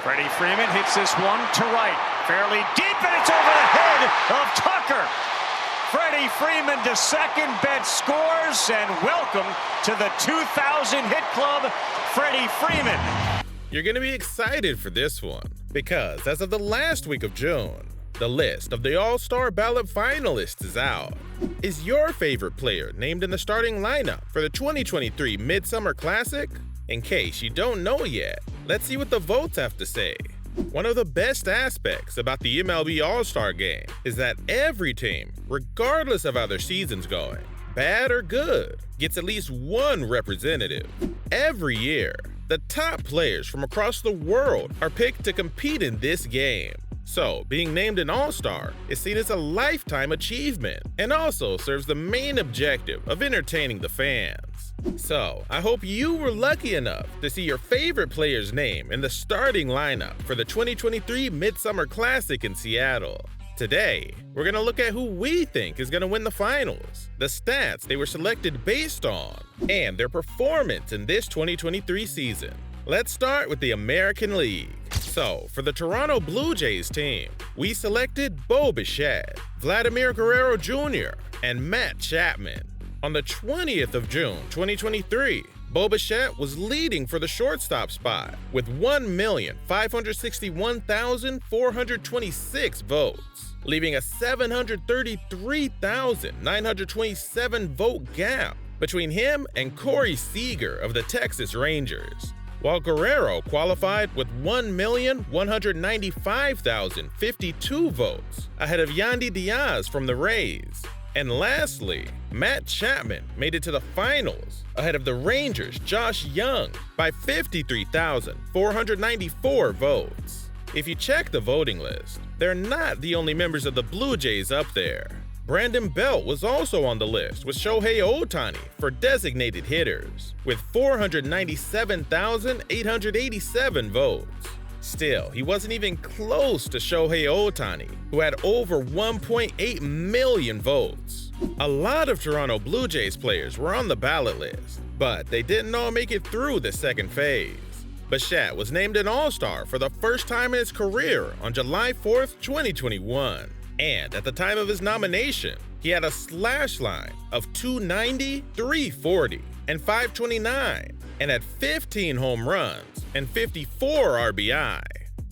Freddie Freeman hits this one to right. Fairly deep, and it's over the head of Tucker. Freddie Freeman to second, bet scores, and welcome to the 2000 hit club, Freddie Freeman. You're going to be excited for this one, because as of the last week of June, the list of the All Star Ballot Finalists is out. Is your favorite player named in the starting lineup for the 2023 Midsummer Classic? In case you don't know yet, let's see what the votes have to say. One of the best aspects about the MLB All-Star Game is that every team, regardless of how their season's going, bad or good, gets at least one representative. Every year, the top players from across the world are picked to compete in this game. So, being named an All-Star is seen as a lifetime achievement and also serves the main objective of entertaining the fans. So, I hope you were lucky enough to see your favorite player's name in the starting lineup for the 2023 Midsummer Classic in Seattle. Today, we're going to look at who we think is going to win the finals, the stats they were selected based on, and their performance in this 2023 season. Let's start with the American League. So, for the Toronto Blue Jays team, we selected Bo Bichette, Vladimir Guerrero Jr., and Matt Chapman. On the 20th of June 2023, Bo Bichette was leading for the shortstop spot with 1,561,426 votes, leaving a 733,927 vote gap between him and Corey Seager of the Texas Rangers, while Guerrero qualified with 1,195,052 votes ahead of Yandy Diaz from the Rays. And lastly, Matt Chapman made it to the finals ahead of the Rangers' Josh Young by 53,494 votes. If you check the voting list, they're not the only members of the Blue Jays up there. Brandon Belt was also on the list with Shohei Ohtani for designated hitters, with 497,887 votes. Still, he wasn't even close to Shohei Ohtani, who had over 1.8 million votes. A lot of Toronto Blue Jays players were on the ballot list, but they didn't all make it through the second phase. Bichette was named an All-Star for the first time in his career on July 4th, 2021. And at the time of his nomination, he had a slash line of 290, 340, and 529, and had 15 home runs and 54 RBI.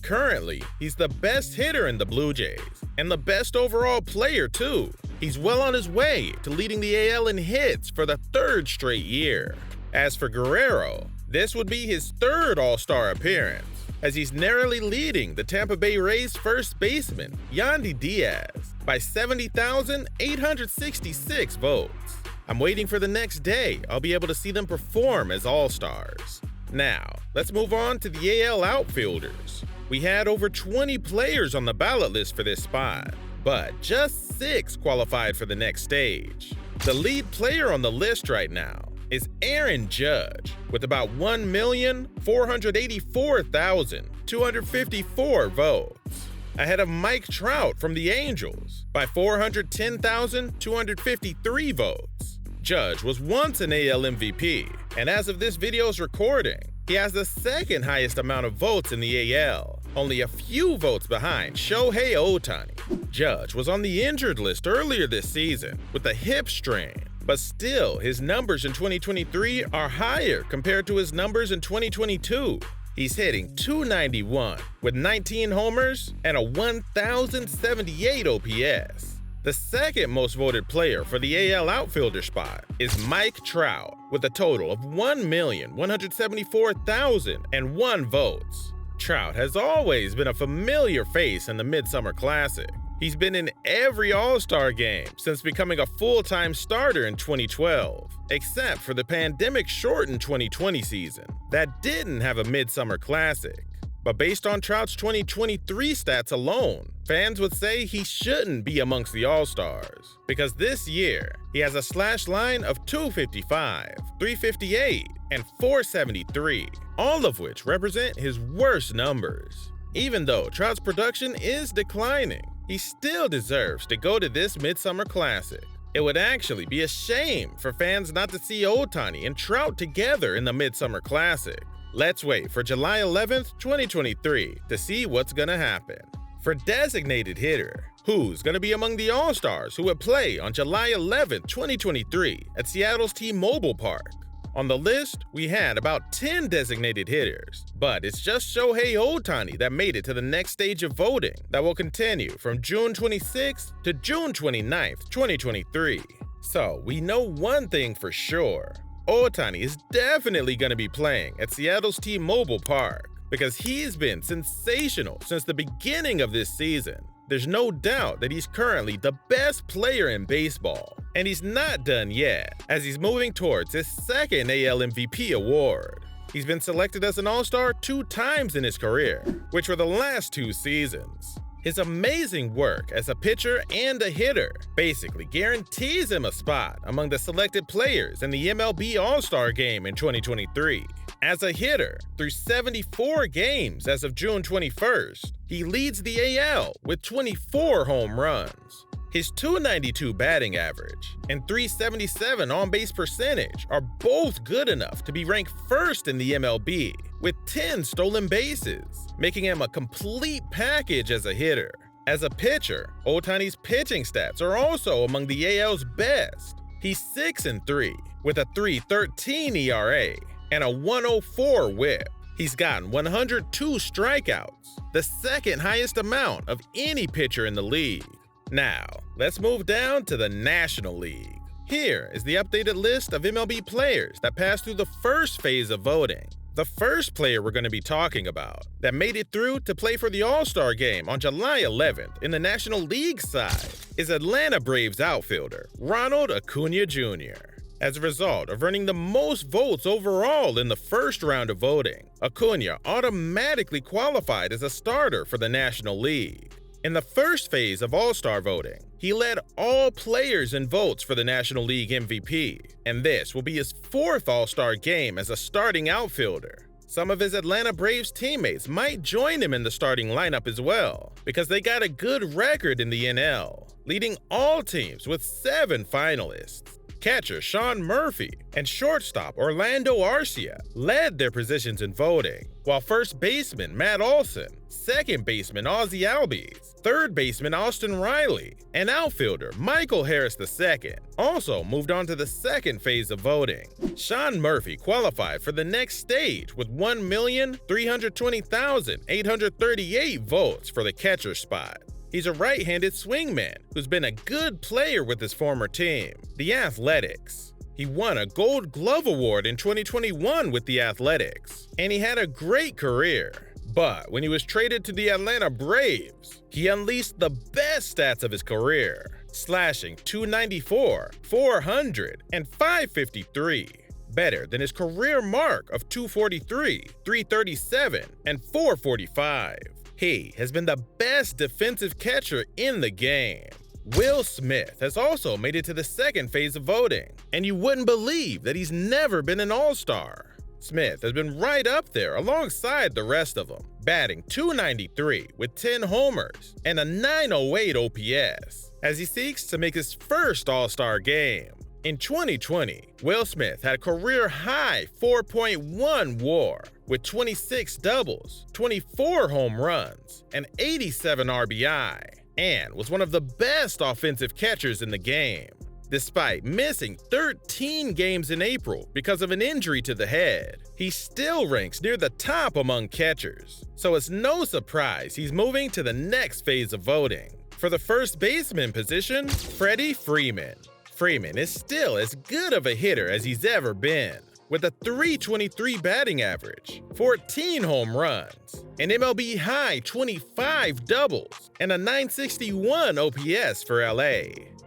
Currently, he's the best hitter in the Blue Jays, and the best overall player too. He's well on his way to leading the AL in hits for the third straight year. As for Guerrero, this would be his third All-Star appearance, as he's narrowly leading the Tampa Bay Rays first baseman, Yandy Diaz, by 70,866 votes. I'm waiting for the next day I'll be able to see them perform as All-Stars. Now, let's move on to the AL outfielders. We had over 20 players on the ballot list for this spot, but just 6 qualified for the next stage. The lead player on the list right now is Aaron Judge, with about 1,484,254 votes, ahead of Mike Trout from the Angels by 410,253 votes. Judge was once an AL MVP, and as of this video's recording, he has the second highest amount of votes in the AL, only a few votes behind Shohei Ohtani. Judge was on the injured list earlier this season with a hip strain, but still, his numbers in 2023 are higher compared to his numbers in 2022. He's hitting .291 with 19 homers and a 1,078 OPS. The second most voted player for the AL outfielder spot is Mike Trout, with a total of 1,174,001 votes. Trout has always been a familiar face in the Midsummer Classic. He's been in every All-Star game since becoming a full-time starter in 2012, except for the pandemic-shortened 2020 season that didn't have a Midsummer Classic. But based on Trout's 2023 stats alone, fans would say he shouldn't be amongst the All-Stars, because this year, he has a slash line of 255, 358, and 473, all of which represent his worst numbers. Even though Trout's production is declining, he still deserves to go to this Midsummer Classic. It would actually be a shame for fans not to see Ohtani and Trout together in the Midsummer Classic. Let's wait for July 11th, 2023 to see what's gonna happen. For designated hitter, who's gonna be among the All-Stars who would play on July 11th, 2023 at Seattle's T-Mobile Park? On the list, we had about 10 designated hitters, but it's just Shohei Ohtani that made it to the next stage of voting that will continue from June 26th to June 29th, 2023. So we know one thing for sure. Ohtani is definitely going to be playing at Seattle's T-Mobile Park because he's been sensational since the beginning of this season. There's no doubt that he's currently the best player in baseball, and he's not done yet, as he's moving towards his second AL MVP award. He's been selected as an All-Star 2 times in his career, which were the last 2 seasons. His amazing work as a pitcher and a hitter basically guarantees him a spot among the selected players in the MLB All-Star Game in 2023. As a hitter, through 74 games as of June 21st, he leads the AL with 24 home runs. His .292 batting average and .377 on-base percentage are both good enough to be ranked first in the MLB, with 10 stolen bases, making him a complete package as a hitter. As a pitcher, Ohtani's pitching stats are also among the AL's best. He's 6-3 with a .313 ERA and a .104 WHIP. He's gotten 102 strikeouts, the second highest amount of any pitcher in the league. Now, let's move down to the National League. Here is the updated list of MLB players that passed through the first phase of voting. The first player we're going to be talking about that made it through to play for the All-Star Game on July 11th in the National League side is Atlanta Braves outfielder Ronald Acuna Jr. As a result of earning the most votes overall in the first round of voting, Acuna automatically qualified as a starter for the National League. In the first phase of All-Star voting, he led all players in votes for the National League MVP, and this will be his 4th All-Star game as a starting outfielder. Some of his Atlanta Braves teammates might join him in the starting lineup as well, because they got a good record in the NL, leading all teams with 7 finalists. Catcher Sean Murphy and shortstop Orlando Arcia led their positions in voting, while first baseman Matt Olson, second baseman Ozzie Albies, third baseman Austin Riley, and outfielder Michael Harris II also moved on to the second phase of voting. Sean Murphy qualified for the next stage with 1,320,838 votes for the catcher spot. He's a right-handed swingman who's been a good player with his former team, the Athletics. He won a Gold Glove Award in 2021 with the Athletics, and he had a great career. But when he was traded to the Atlanta Braves, he unleashed the best stats of his career, slashing .294, .400, and .553, better than his career mark of .243, .337, and .445. He has been the best defensive catcher in the game. Will Smith has also made it to the second phase of voting, and you wouldn't believe that he's never been an All-Star. Smith has been right up there alongside the rest of them, batting .293 with 10 homers and a .908 OPS, as he seeks to make his first All-Star game. In 2020, Will Smith had a career-high 4.1 WAR with 26 doubles, 24 home runs, and 87 RBI, and was one of the best offensive catchers in the game. Despite missing 13 games in April because of an injury to the head, he still ranks near the top among catchers, so it's no surprise he's moving to the next phase of voting. For the first baseman position, Freddie Freeman. Freeman is still as good of a hitter as he's ever been, with a .323 batting average, 14 home runs, an MLB high 25 doubles, and a .961 OPS for LA.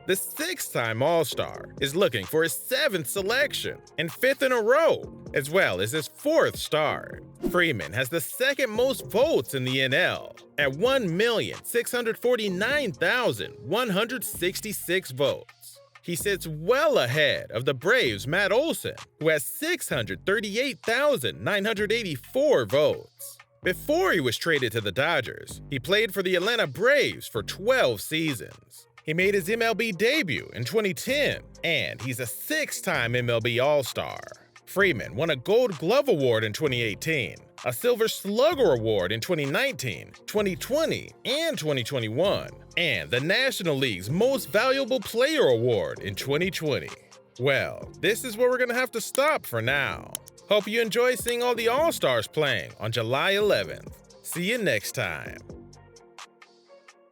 The 6-time All-Star is looking for his 7th selection and 5th in a row, as well as his 4th start. Freeman has the second most votes in the NL at 1,649,166 votes. He sits well ahead of the Braves' Matt Olson, who has 638,984 votes. Before he was traded to the Dodgers, he played for the Atlanta Braves for 12 seasons. He made his MLB debut in 2010, and he's a 6-time MLB All-Star. Freeman won a Gold Glove Award in 2018, a Silver Slugger Award in 2019, 2020, and 2021, and the National League's Most Valuable Player Award in 2020. Well, this is where we're going to have to stop for now. Hope you enjoy seeing all the All-Stars playing on July 11th. See you next time.